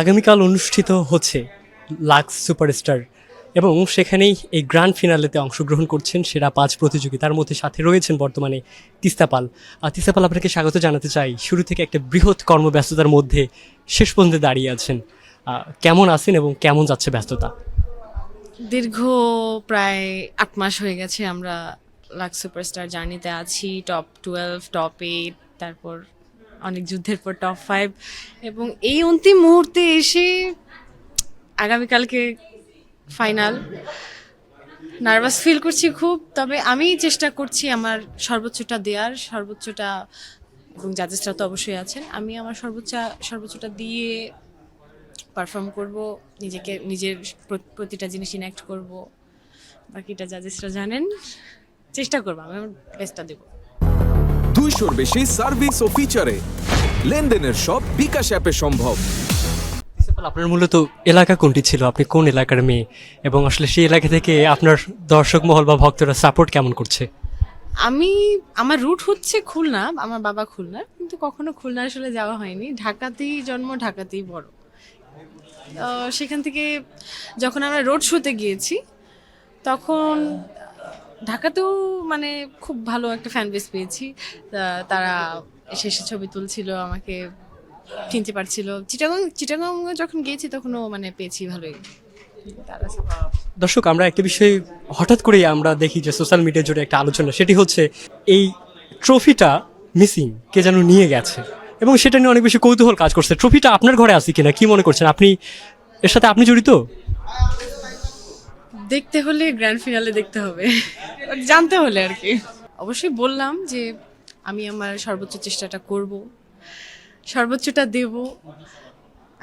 আগামীকাল অনুষ্ঠিত হচ্ছে লাক্স সুপারস্টার এবং সেখানেই এই গ্র্যান্ড ফিনালেতে অংশগ্রহণ করছেন সেরা 5 প্রতিযোগী। তার মধ্যে সাথে রয়েছেন বর্তমানে তিস্তা পাল। তিস্তা পাল, আপনাকে স্বাগত জানাতে চাই। শুরু থেকে একটা বৃহৎ কর্মব্যস্ততার মধ্যে শেষ পর্যন্ত দাঁড়িয়ে আছেন, কেমন আছেন এবং কেমন যাচ্ছে ব্যস্ততা? দীর্ঘ প্রায় 8 মাস হয়ে গেছে আমরা লাক্স সুপারস্টার জার্নিতে আছি। টপ 12, টপ 8, তারপর অনেক যুদ্ধের পর টপ 5 এবং এই অন্তিম মুহূর্তে এসে আগামীকালকে ফাইনাল। নার্ভাস ফিল করছি খুব, তবে আমি চেষ্টা করছি আমার সর্বোচ্চটা দেওয়ার, সর্বোচ্চটা, এবং জাজেসরা তো অবশ্যই আছেন। আমি আমার সর্বোচ্চটা দিয়ে পারফর্ম করব, নিজের প্রতিটা জিনিস ইনঅ্যাক্ট করব। বাকিটা জাজেসরা জানেন, চেষ্টা করবো, আমি আমার বেস্টটা দেবো। 200-র বেশি সার্ভিস ও ফিচারে লেনদেনের সব বিকাশ অ্যাপে সম্ভব। তিস্তা পাল, আপনার মূলত এলাকা কোনটি ছিল? আপনি কোন এলাকার মেয়ে এবং আসলে সেই এলাকা থেকে আপনার দর্শক মহল বা ভক্তরা সাপোর্ট কেমন করছে? আমার রুট হচ্ছে খুলনা, আমার বাবা খুলনা, কিন্তু কখনো খুলনা আসলে যাওয়া হয়নি। ঢাকাতেই জন্ম, ঢাকাতেই বড়। সেখান থেকে যখন আমরা রোড শোতে গিয়েছি তখন ঢাকাতেও মানে খুব ভালো একটা ফ্যান বেস পেয়েছি। তারা এসে ছবি তুলছিল, আমাকে চিনতে পারছিল। চিটাগং যখন গিয়েছি তখনও মানে পেয়েছি ভালোই তারা। দর্শক, আমরা একটা বিষয় হঠাৎ করেই আমরা দেখি যে সোশ্যাল মিডিয়া জুড়ে একটা আলোচনা, সেটি হচ্ছে এই ট্রফিটা মিসিং, কে যেন নিয়ে গেছে এবং সেটা নিয়ে অনেক বেশি কৌতূহল কাজ করছে। ট্রফিটা আপনার ঘরে আছে কিনা, কি মনে করছেন আপনি? এর সাথে আপনি জড়িত? দেখতে হলে গ্র্যান্ড ফিনালে দেখতে হবে, জানতে হলে আর কি। অবশ্যই বললাম যে আমি আমার সর্বোচ্চ চেষ্টাটা করব, সর্বোচ্চটা দেব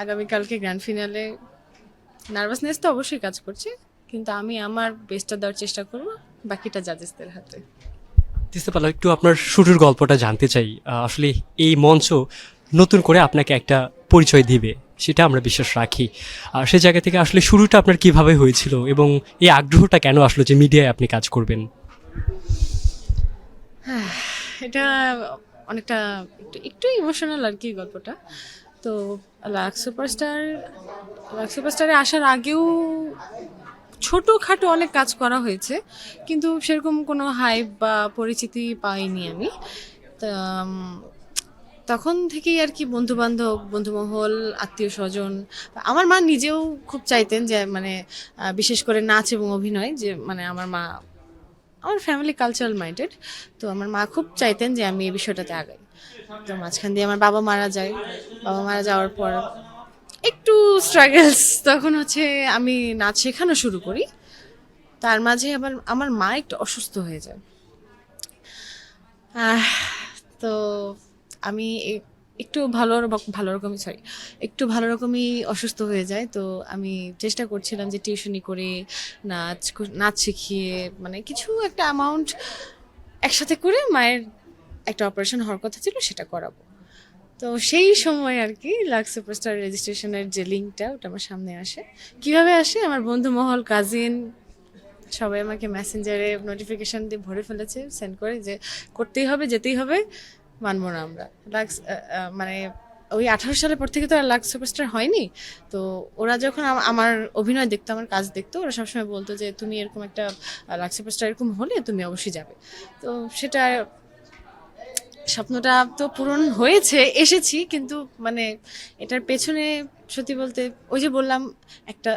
আগামীকালকে গ্র্যান্ড ফিনালে। নার্ভাসনেস তো অবশ্যই কাজ করছে, কিন্তু আমি আমার বেস্টটা দেওয়ার চেষ্টা করব, বাকিটা জাজেসদের হাতে। তিস্তা পাল, একটু আপনার শুরুর গল্পটা জানতে চাই। আসলে এই মঞ্চ নতুন করে আপনাকে একটা পরিচয় দিবে, সেটা আমরা বিশ্বাস রাখি। আর সে জায়গা থেকে আসলে শুরুটা আপনার কিভাবে হয়েছিল এবং এই আগ্রহটা কেন আসলো যে মিডিয়ায় আপনি কাজ করবেন? এটা অনেকটা একটু ইমোশনাল আর কি গল্পটা। তো লাক্স সুপারস্টারে আসার আগেও ছোটোখাটো অনেক কাজ করা হয়েছে, কিন্তু সেরকম কোনো হাইপ বা পরিচিতি পাইনি আমি। তা, তখন থেকেই আর কি বন্ধুবান্ধব, বন্ধুমহল, আত্মীয় স্বজন, আমার মা নিজেও খুব চাইতেন যে মানে বিশেষ করে নাচ এবং অভিনয়, যে মানে আমার ফ্যামিলি কালচারাল মাইন্ডেড। তো আমার মা খুব চাইতেন যে আমি এই বিষয়টাতে আগাই। তো মাঝখান দিয়ে আমার বাবা মারা যায়। বাবা মারা যাওয়ার পর একটু স্ট্রাগলস, তখন হচ্ছে আমি নাচ শেখানো শুরু করি। তার মাঝে আবার আমার মা একটু অসুস্থ হয়ে যায়। আহ, তো আমি একটু ভালো রকমই একটু ভালো রকমই অসুস্থ হয়ে যায়। তো আমি চেষ্টা করছিলাম যে টিউশনি করে নাচ শিখিয়ে মানে কিছু একটা অ্যামাউন্ট একসাথে করে মায়ের একটা অপারেশন হওয়ার কথা ছিল, সেটা করাবো। তো সেই সময় আর কি লাক্স সুপারস্টার রেজিস্ট্রেশনের যে লিঙ্কটা, ওটা আমার সামনে আসে। কিভাবে আসে? আমার বন্ধু মহল, কাজিন সবাই আমাকে মেসেঞ্জারে নোটিফিকেশন দিয়ে ভরে ফেলেছে, সেন্ড করে যে করতেই হবে, যেতেই হবে, মানবো না আমরা। লাক্স মানে ওই 18 সালের পর থেকে তো আর লাক্স সুপারস্টার হয়নি। তো ওরা যখন আমার অভিনয় দেখতো, আমার কাজ দেখতো, ওরা সবসময় বলতো যে তুমি এরকম একটা লাক্স সুপারস্টার এরকম হলে তুমি অবশ্যই যাবে। তো সেটা স্বপ্নটা তো পূরণ হয়েছে, এসেছি, কিন্তু মানে এটার পেছনে সত্যি বলতে ওই যে বললাম একটু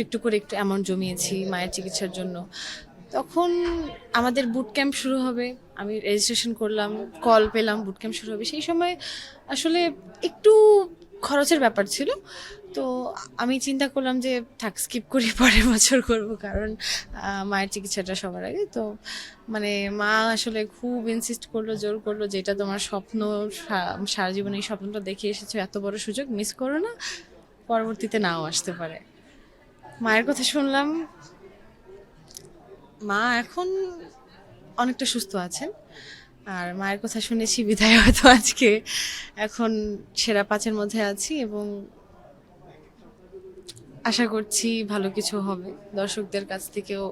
একটু করে একটু অ্যামাউন্ট জমিয়েছি মায়ের চিকিৎসার জন্য। তখন আমাদের বুট ক্যাম্প শুরু হবে, আমি রেজিস্ট্রেশন করলাম, কল পেলাম বুট ক্যাম্প শুরু হবে। সেই সময় আসলে একটু খরচের ব্যাপার ছিল। তো আমি চিন্তা করলাম যে থাক, স্কিপ করি, পরের বছর করব, কারণ মায়ের চিকিৎসাটা সবার আগে। তো মানে মা আসলে খুব ইনসিস্ট করলো, জোর করলো যে এটা তোমার স্বপ্ন, সারা জীবনে এই স্বপ্নটা দেখে এসেছো, এত বড় সুযোগ মিস করো না, পরবর্তীতে নাও আসতে পারে। মায়ের কথা শুনলাম। মা এখন অনেকটা সুস্থ আছেন, আর মায়ের কথা শুনেছি বিধায় হয়তো আজকে এখন সেরা 5-এর মধ্যে আছি, এবং আশা করছি ভালো কিছু হবে। দর্শকদের কাছ থেকেও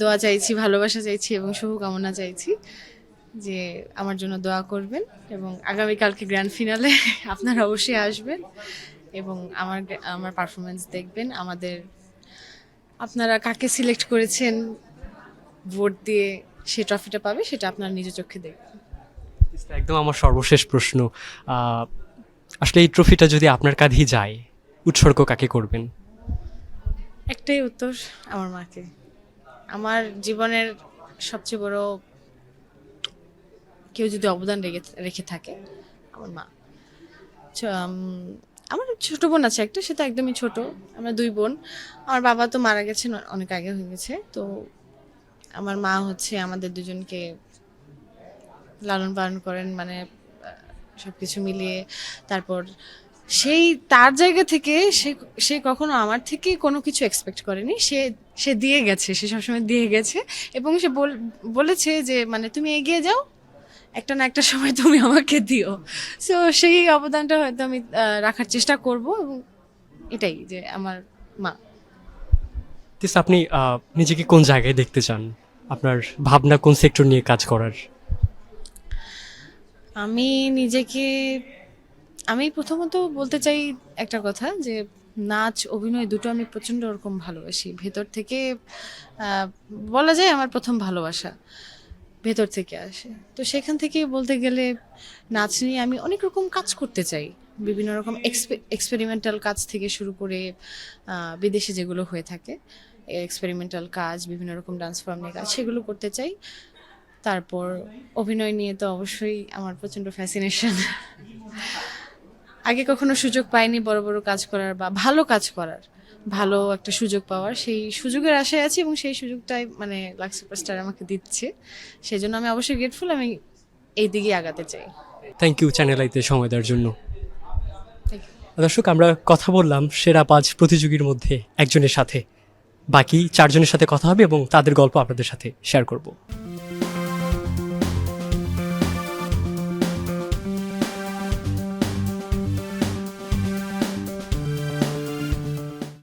দোয়া চাইছি, ভালোবাসা চাইছি এবং শুভকামনা চাইছি যে আমার জন্য দোয়া করবেন, এবং আগামীকালকে গ্র্যান্ড ফিনালে আপনারা অবশ্যই আসবেন এবং আমার পারফরমেন্স দেখবেন। আপনারা কাকে সিলেক্ট করেছেন ভোট দিয়ে সে ট্রফিটা পাবে, সেটা আপনার নিজের চোখে দেখবেন। একদম আমার সর্বশেষ প্রশ্ন, আসলে এই ট্রফিটা যদি আপনার কাঁধেই যায়, উৎসর্গ কাকে করবেন? একটাই উত্তর, আমার মাকে। আমার জীবনের সবচেয়ে বড় কেউ যদি অবদান রেখে থাকে, আমার মা। আমার ছোট বোন আছে একটা, সেটা একদমই ছোট। আমরা 2 বোন। আমার বাবা তো মারা গেছেন, অনেক আগে হয়ে গেছে। তো আমার মা হচ্ছে আমাদের দুজনকে লালন পালন করেন, মানে সবকিছু মিলিয়ে। তারপর তার জায়গা থেকে সে কখনো আমার থেকে কোনো কিছু এক্সপেক্ট করেনি। সে দিয়ে গেছে, সে সবসময় দিয়ে গেছে। এবং সে বলেছে যে মানে তুমি এগিয়ে যাও, একটা না একটা সময় তুমি আমাকে দিও। সো সেই অবদানটা হয়তো আমি রাখার চেষ্টা করব, এবং এটাই যে আমার মা। তিস্তা, আপনি নিজেকে কোন জায়গায় দেখতে চান? আপনার ভাবনা কোন সেক্টর নিয়ে কাজ করার? আমি প্রথমত বলতে চাই একটা কথা, যে নাচ অভিনয় দুটো আমি প্রচণ্ড ওরকম ভালোবাসি ভেতর থেকে। বলা যায় আমার প্রথম ভালোবাসা ভেতর থেকে আসে। তো সেখান থেকে বলতে গেলে নাচ নিয়ে আমি অনেক রকম কাজ করতে চাই। বিভিন্ন রকম এক্সপেরিমেন্টাল কাজ থেকে শুরু করে বিদেশে যেগুলো হয়ে থাকে এক্সপেরিমেন্টাল কাজ, বিভিন্ন রকম ডান্স ফর্ম নিয়ে কাজ, সেগুলো করতে চাই। তারপর অভিনয় নিয়ে তো অবশ্যই আমার প্রচণ্ড ফ্যাসিনেশন। আগে কখনো সুযোগ পাইনি বড় বড় কাজ করার বা ভালো কাজ করার, ভালো একটা সুযোগ পাওয়ার। সেই সুযোগের আশায় আছি, এবং সেই সুযোগটাই মানে লাক্স সুপারস্টার আমাকে দিচ্ছে। সেই জন্য আমি অবশ্যই গ্রেটফুল। আমি এই দিকে আগাতে চাই। থ্যাংক ইউ চ্যানেল আইতে সময় দেওয়ার জন্য। Thank you. দর্শক, আমরা কথা বললাম সেরা 5 প্রতিযোগীর মধ্যে একজনের সাথে। বাকি 4 জনের সাথে কথা হবে এবং তাদের গল্প আপনাদের সাথে শেয়ার করব।